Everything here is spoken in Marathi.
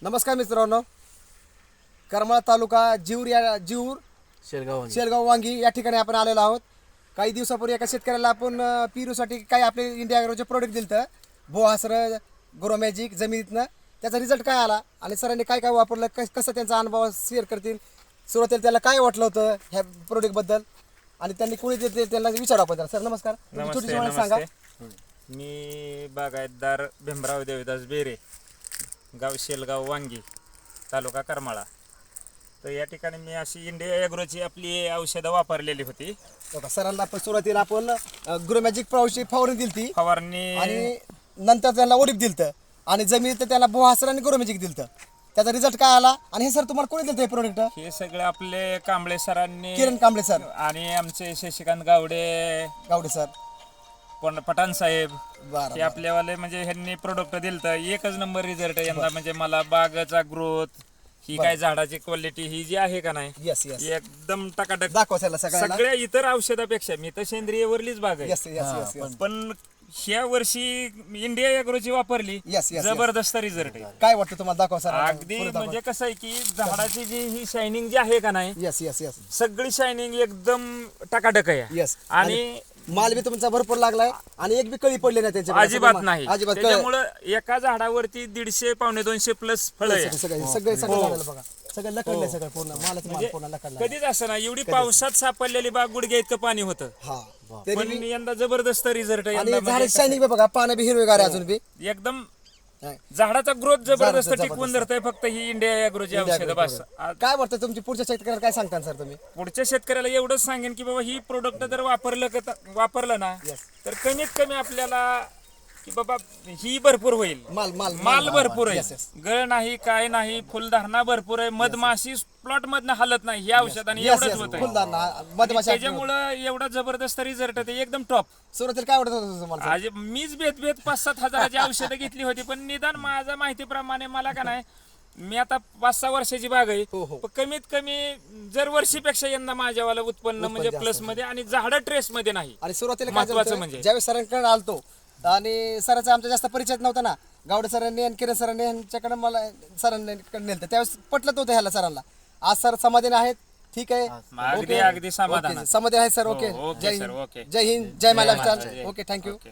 नमस्कार मित्रांनो, करमाळा तालुका जीवर शेलगाव वांगी या ठिकाणी आपण आलेलो आहोत. काही दिवसापूर्वी एका शेतकऱ्याला आपण पेरूसाठी काही आपले इंडिया ॲग्रोचे प्रोडक्ट दिलं, बोहासर ग्रो मॅजिक जमिनीतनं. त्याचा रिझल्ट काय आला आणि सरांनी काय काय वापरलं, कसं त्यांचा अनुभव शेअर करतील. सुरुवातीला त्याला काय वाटलं होतं ह्या प्रोडक्टबद्दल आणि त्यांनी कोणी देते त्यांना विचारू आपण. सर नमस्कार, छोटी माहिती सांगा. मी बागायतदार भीमराव देवदास बेरे, गाव शेलगाव वांगी, तालुका करमाळा. तर या ठिकाणी मी अशी इंडिया ॲग्रोची आपली औषधं वापरलेली होती. सरांना सुरुवातीला आपण ग्रो मॅजिक पावशी फवारणी दिली ती फवारणी आणि नंतर त्यांना ओलिप दिलतं आणि जमिनीत त्याला बोहासर आणि ग्रो मॅजिक दिलतं. त्याचा रिझल्ट काय आला आणि हे सर तुम्हाला कोणी दिलं हे प्रोडक्ट? हे सगळं आपले कांबळे सरांनी, किरण कांबळे सर आणि आमचे शशिकांत गावडे सर, पठाण साहेब, बरं हे आपल्यावाले म्हणजे ह्यांनी प्रोडक्ट दिलं. एकच नंबर रिझल्ट यंदा. म्हणजे मला बागाचा ग्रोथ, ही काय झाडाची क्वालिटी ही जी आहे का नाही, यस यस एकदम टकाटक दाखवा त्याला सगळ्यांना. सगळ्या इतर औषधापेक्षा. मी तर सेंद्रियवरलीच बाग आहे, यस यस यस यस पण ह्या वर्षी इंडिया ॲग्रोची वापरली, यस यस जबरदस्त रिझल्ट आहे. काय वाटतं तुम्हाला? दाखवा सर. अगदी म्हणजे कसं आहे की झाडाची जी ही शायनिंग जी आहे का नाही, यस यस यस सगळी शायनिंग एकदम टकाटक आहे. यस आणि माल बी तुमचा भरपूर लागलाय आणि एक बी कळी पडली नाही त्यांच्या अजिबात नाही. अजिबात त्याच्यामुळं एका झाडावरती 150 पावणे 200 प्लस फळ आहे. सगळे सगळे सगळं झालेलं बघा. सगळं लकडलंय, सगळं पूर्ण मालच माल पूर्ण लकडला. कधीच असं ना, एवढी पावसात सापडलेली बाग गुडघ्या इतकं पाणी होतं, हा पण यंदा जबरदस्त रिझल्ट आहे. आणि यंदा झाड शायनिंग बी बघा, पानं बी हिरवेगार आहे अजून बी. एकदम नाही. झाडाचा ग्रोथ जबरदस्त जबरदस्त. टिकवून धरतंय फक्त ही इंडिया ॲग्रोची औषधं. बस काय वाटतं तुमची पुढच्या शेतकऱ्याला काय सांगता सर तुम्ही? पुढच्या शेतकऱ्याला एवढंच सांगेन की बाबा ही प्रोडक्ट जर वापरलं ना, तर कमीत कमी आपल्याला की बाबा ही भरपूर होईल. माल भरपूर आहे, Yes, yes. गळ नाही, काय नाही, फुलधारणा भरपूर आहे, मधमाशी प्लॉट मधनं हालत नाही. या औषधाने Yes, एवढंच yes. होत फुलदार मधमाशा. त्याच्यामुळं एवढा जबरदस्त रिझल्ट आहे, एकदम टॉप. सुरुवातीला काय वाटत होतं तुम्हाला? आज मीच भेद 5-7 हजाराची औषधं घेतली होती, पण निदान माझ्या माहितीप्रमाणे मला का नाही, मी आता 5-6 वर्षाची बाग आहे, हो, हो. पण कमीत कमी जर वर्षीपेक्षा यंदा माझ्यावाला उत्पन्न म्हणजे जास्त प्लस मध्ये, आणि झाडं ट्रेस मध्ये नाही. आणि सुरुवातीला काय महत्त्वाचं झालं म्हणजे. ज्यावेळेस सरांकडे आलतो आणि सरांचा आमचा जास्त परिचय नव्हता ना, गावडे सरांनी आणि किरण सरांनी यांच्याकडे मला सरांनी नेलं, त्यावेळेस पटलं होतं ह्याला सरांना. आज सर समाधानी आहेत. ठीक आहे, अगदी समाधान. समाधान आहे सर. ओके, ओके जय सर, हिंद, ओके. जय हिंद, जय महाराष्ट्र. जय ओके, थँक्यू. ओके.